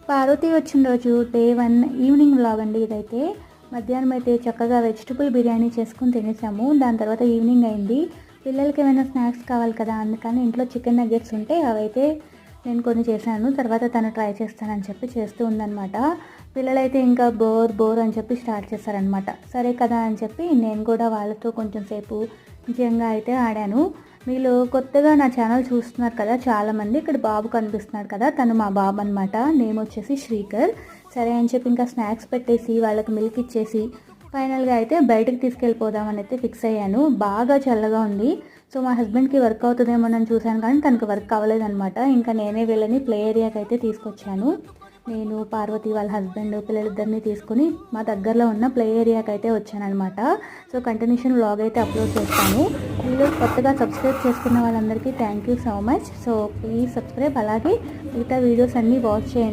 పార్వతి వచ్చిన రోజు day 1 evening vlog అండి ఇదైతే. మధ్యాహ్నం అయితే చక్కగా వెజిటబుల్ బిర్యానీ చేసుకుని తినేసాము. దాని తర్వాత ఈవినింగ్ అయింది. పిల్లలకి ఏమైనా స్నాక్స్ కావాలి కదా, అందుకని ఇంట్లో చికెన్ నగ్గెట్స్ ఉంటే అవైతే నేను కొన్ని చేశాను. తర్వాత తను ట్రై చేస్తానని చెప్పి చేస్తూ ఉందన్నమాట. పిల్లలైతే ఇంకా బోర్ అని చెప్పి స్టార్ట్ చేశారనమాట. సరే కదా అని చెప్పి నేను కూడా వాళ్ళతో కొంచెం సేపు నిజంగా అయితే ఆడాను. మీరు కొత్తగా నా ఛానల్ చూస్తున్నారు కదా చాలామంది, ఇక్కడ బాబు కనిపిస్తున్నారు కదా, తను మా బాబు అనమాట. నేమ్ వచ్చేసి శ్రీకర్. సరే అని చెప్పి ఇంకా స్నాక్స్ పెట్టేసి వాళ్ళకి మిల్క్ ఇచ్చేసి ఫైనల్గా అయితే బయటకు తీసుకెళ్ళిపోదామని అయితే ఫిక్స్ అయ్యాను. బాగా చల్లగా ఉంది. సో మా హస్బెండ్కి వర్క్ అవుతుందేమో నేను చూశాను, కానీ తనకు వర్క్ అవ్వలేదన్నమాట. ఇంకా నేనే వీళ్ళని ప్లే ఏరియాకి అయితే తీసుకొచ్చాను. నేను, పార్వతి వాళ్ళ హస్బెండ్, పిల్లలిద్దరిని తీసుకుని మా దగ్గరలో ఉన్న ప్లే ఏరియాకి అయితే వచ్చానమాట. సో కంటిన్యూషన్ వ్లాగ్ అయితే అప్లోడ్ చేస్తాను. మీరు కొత్తగా సబ్స్క్రైబ్ చేసుకున్న వాళ్ళందరికీ thank you so much. So please subscribe, అలాగే మిగతా వీడియోస్ అన్నీ వాచ్ చేయండి.